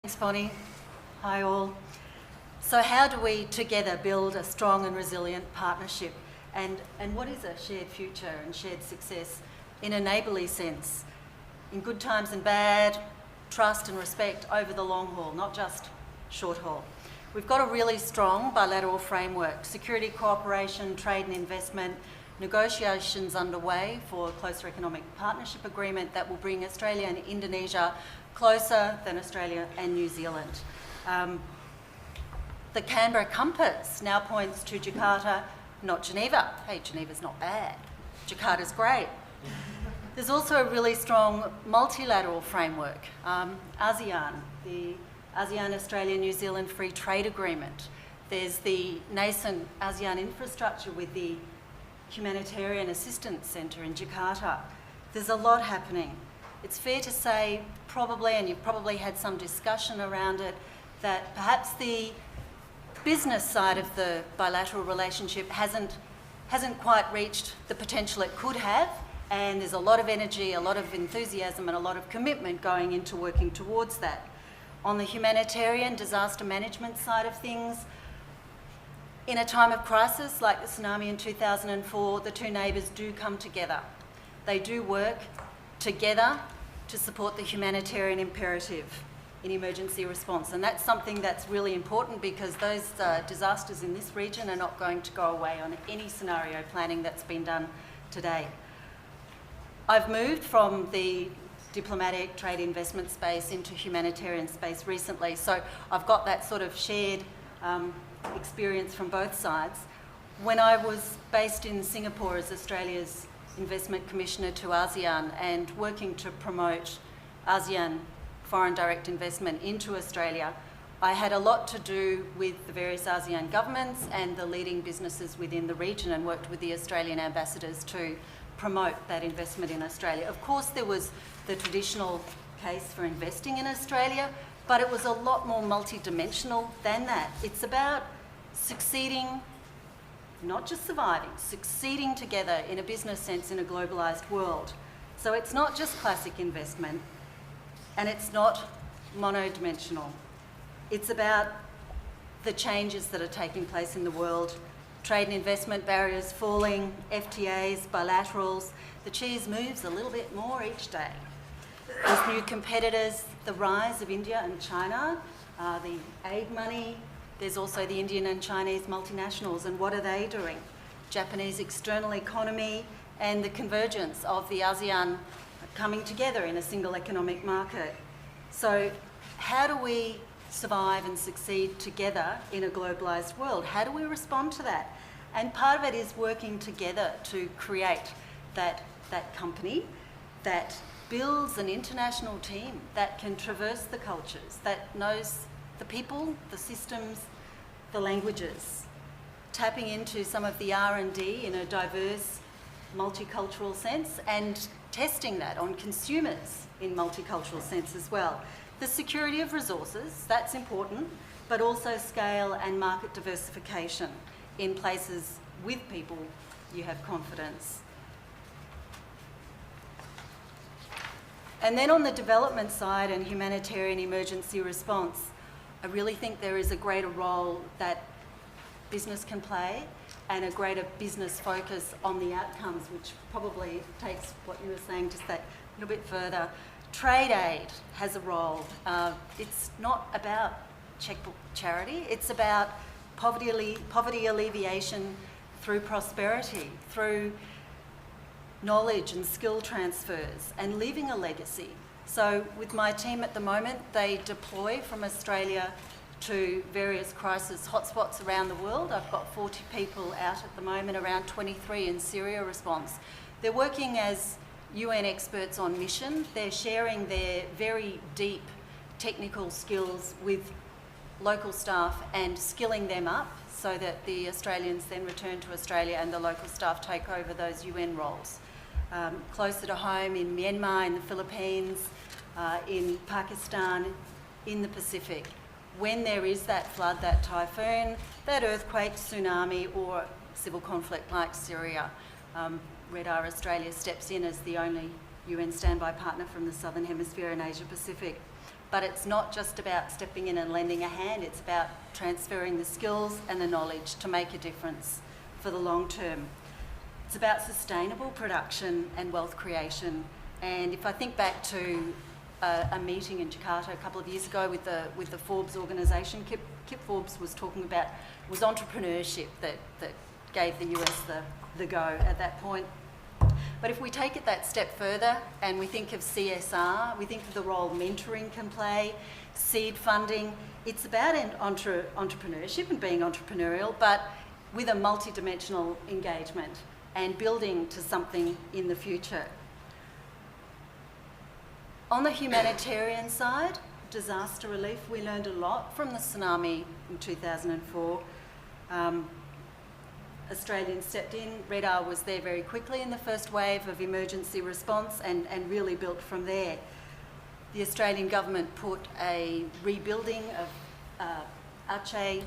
Thanks, Bonnie. Hi all. So how do we together build a strong and resilient partnership? And what is a shared future and shared success in a neighbourly sense? In good times and bad, trust and respect over the long haul, not just short haul. We've got a really strong bilateral framework, security cooperation, trade and investment, negotiations underway for a closer economic partnership agreement that will bring Australia and Indonesia closer than Australia and New Zealand. The Canberra compass now points to Jakarta, not Geneva. Hey, Geneva's not bad. Jakarta's great. There's also a really strong multilateral framework. ASEAN, the ASEAN Australia New Zealand Free Trade Agreement. There's the nascent ASEAN infrastructure with the Humanitarian Assistance Centre in Jakarta. There's a lot happening. It's fair to say, probably, and you've probably had some discussion around it, that perhaps the business side of the bilateral relationship hasn't quite reached the potential it could have, and there's a lot of energy, a lot of enthusiasm and a lot of commitment going into working towards that. On the humanitarian disaster management side of things, in a time of crisis like the tsunami in 2004, the two neighbours do come together. They do work together to support the humanitarian imperative in emergency response. And that's something that's really important because those disasters in this region are not going to go away on any scenario planning that's been done today. I've moved from the diplomatic trade investment space into humanitarian space recently, so I've got that sort of shared experience from both sides. When I was based in Singapore as Australia's Investment Commissioner to ASEAN and working to promote ASEAN foreign direct investment into Australia, I had a lot to do with the various ASEAN governments and the leading businesses within the region and worked with the Australian ambassadors to promote that investment in Australia. Of course, there was the traditional case for investing in Australia, but it was a lot more multidimensional than that. It's about succeeding, not just surviving, succeeding together in a business sense in a globalised world. So it's not just classic investment and it's not monodimensional. It's about the changes that are taking place in the world. Trade and investment barriers falling, FTAs, bilaterals. The cheese moves a little bit more each day. There's new competitors, the rise of India and China, the aid money. There's also the Indian and Chinese multinationals, and what are they doing? Japanese external economy and the convergence of the ASEAN coming together in a single economic market. So how do we survive and succeed together in a globalised world? How do we respond to that? And part of it is working together to create that company that builds an international team that can traverse the cultures, that knows the people, the systems, the languages, tapping into some of the R&D in a diverse, multicultural sense and testing that on consumers in multicultural sense as well. The security of resources, that's important, but also scale and market diversification in places with people you have confidence. And then on the development side and humanitarian emergency response, I really think there is a greater role that business can play and a greater business focus on the outcomes, which probably takes what you were saying just that little bit further. Trade aid has a role. It's not about checkbook charity, it's about poverty alleviation through prosperity, through knowledge and skill transfers and leaving a legacy. So with my team at the moment, they deploy from Australia to various crisis hotspots around the world. I've got 40 people out at the moment, around 23 in Syria response. They're working as UN experts on mission. They're sharing their very deep technical skills with local staff and skilling them up so that the Australians then return to Australia and the local staff take over those UN roles. Closer to home in Myanmar, in the Philippines, in Pakistan, in the Pacific. When there is that flood, that typhoon, that earthquake, tsunami or civil conflict like Syria, RedR Australia steps in as the only UN standby partner from the Southern Hemisphere and Asia Pacific. But it's not just about stepping in and lending a hand, it's about transferring the skills and the knowledge to make a difference for the long term. It's about sustainable production and wealth creation. And if I think back to a meeting in Jakarta a couple of years ago with the Forbes organisation, Kip Forbes was talking about, it was entrepreneurship that gave the US the go at that point. But if we take it that step further and we think of CSR, we think of the role mentoring can play, seed funding, it's about entrepreneurship and being entrepreneurial, but with a multidimensional engagement and building to something in the future. On the humanitarian side, disaster relief, we learned a lot from the tsunami in 2004. Australians stepped in, RedR was there very quickly in the first wave of emergency response and really built from there. The Australian government put a rebuilding of Aceh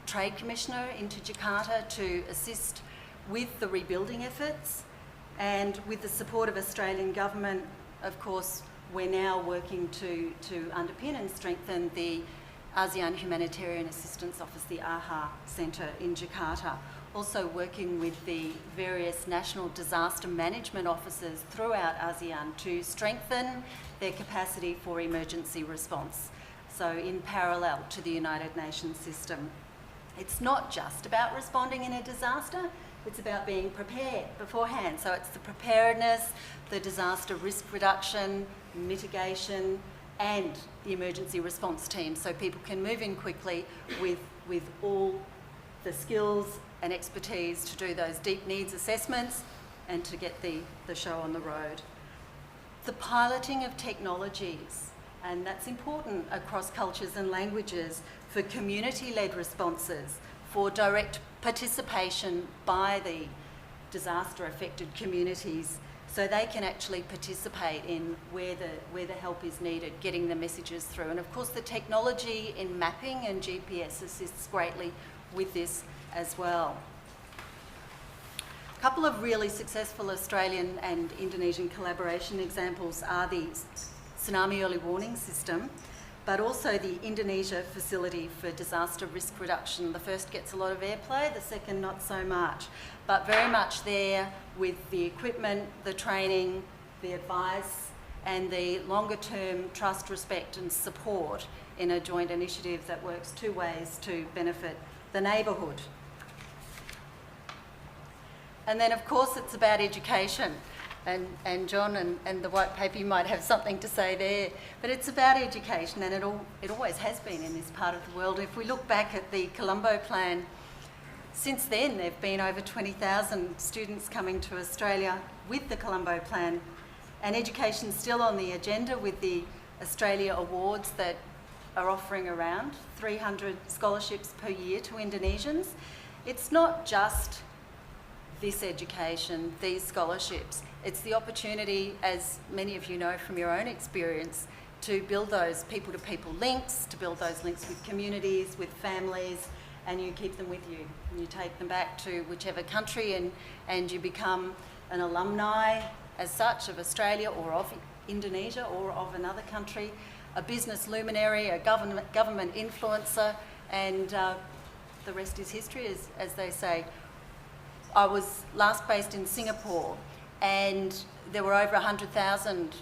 Trade Commissioner into Jakarta to assist with the rebuilding efforts, and with the support of Australian government, of course, we're now working to underpin and strengthen the ASEAN Humanitarian Assistance Office, the AHA Centre in Jakarta. Also working with the various national disaster management offices throughout ASEAN to strengthen their capacity for emergency response. So in parallel to the United Nations system. It's not just about responding in a disaster, it's about being prepared beforehand. So it's the preparedness, the disaster risk reduction, mitigation, and the emergency response team, so people can move in quickly with all the skills and expertise to do those deep needs assessments and to get the show on the road. The piloting of technologies, and that's important across cultures and languages, for community-led responses, for direct participation by the disaster-affected communities, so they can actually participate in where the help is needed, getting the messages through. And of course the technology in mapping and GPS assists greatly with this as well. A couple of really successful Australian and Indonesian collaboration examples are the Tsunami Early Warning System, but also the Indonesia Facility for Disaster Risk Reduction. The first gets a lot of airplay, the second not so much, but very much there with the equipment, the training, the advice, and the longer term trust, respect and support in a joint initiative that works two ways to benefit the neighbourhood. And then of course it's about education. And John and the white paper, you might have something to say there, but it's about education, and it always has been in this part of the world. If we look back at the Colombo Plan, since then there have been over 20,000 students coming to Australia with the Colombo Plan, and education's still on the agenda with the Australia Awards that are offering around 300 scholarships per year to Indonesians. It's not just this education, these scholarships. It's the opportunity, as many of you know from your own experience, to build those people-to-people links, to build those links with communities, with families, and you keep them with you. And you take them back to whichever country and you become an alumni as such of Australia or of Indonesia or of another country, a business luminary, a government influencer, and the rest is history, as they say. I was last based in Singapore, and there were over 100,000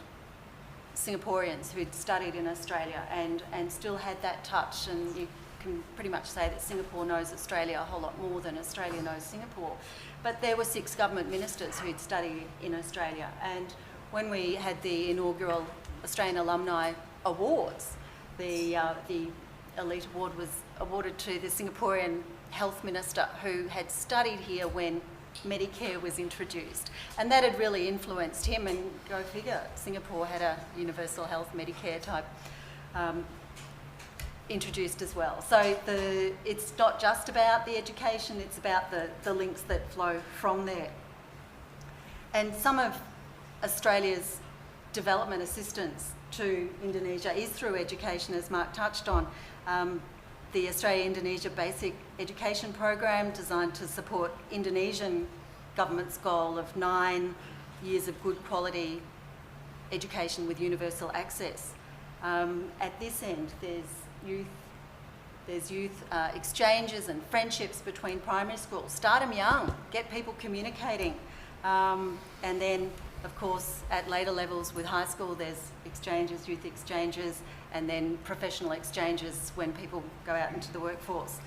Singaporeans who'd studied in Australia and still had that touch, and you can pretty much say that Singapore knows Australia a whole lot more than Australia knows Singapore. But there were 6 government ministers who'd studied in Australia, and when we had the inaugural Australian Alumni Awards, the Elite Award was awarded to the Singaporean Health Minister who had studied here when Medicare was introduced, and that had really influenced him, and go figure, Singapore had a universal health Medicare type introduced as well. So it's not just about the education, it's about the links that flow from there. And some of Australia's development assistance to Indonesia is through education, as Mark touched on. The Australia-Indonesia Basic Education Program, designed to support Indonesian government's goal of 9 years of good quality education with universal access. At this end, there's youth exchanges and friendships between primary schools. Start them young, get people communicating. And then, of course, at later levels with high school, there's exchanges, youth exchanges, and then professional exchanges when people go out into the workforce.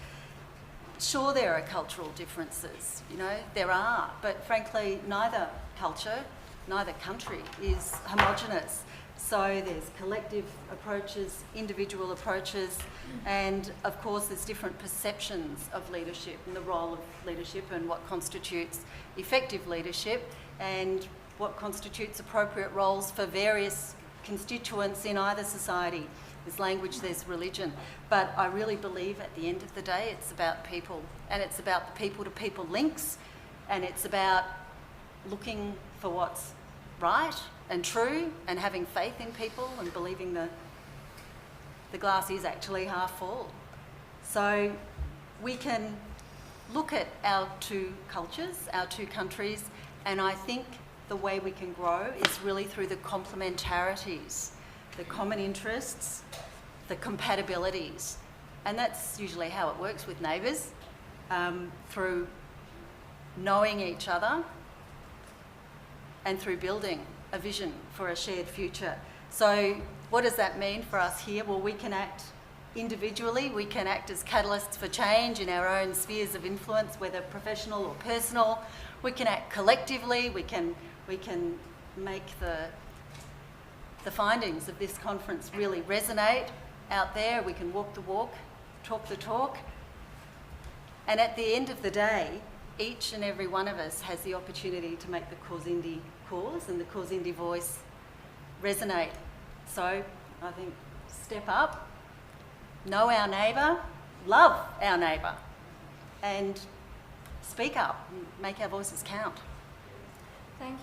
Sure, there are cultural differences, you know, there are, but frankly, neither culture, neither country is homogenous. So there's collective approaches, individual approaches, and of course there's different perceptions of leadership and the role of leadership and what constitutes effective leadership and what constitutes appropriate roles for various constituents in either society. There's language, there's religion, but I really believe at the end of the day it's about people, and it's about the people-to-people links, and it's about looking for what's right and true and having faith in people and believing the glass is actually half full. So we can look at our two cultures, our two countries, and I think the way we can grow is really through the complementarities, the common interests, the compatibilities. And that's usually how it works with neighbours, through knowing each other and through building a vision for a shared future. So what does that mean for us here? Well, we can act individually, we can act as catalysts for change in our own spheres of influence, whether professional or personal. We can act collectively, we can make the findings of this conference really resonate out there. We can walk the walk, talk the talk. And at the end of the day, each and every one of us has the opportunity to make the CAUSINDY cause and the CAUSINDY voice resonate. So I think step up, know our neighbour, love our neighbour, and speak up and make our voices count. Thank you.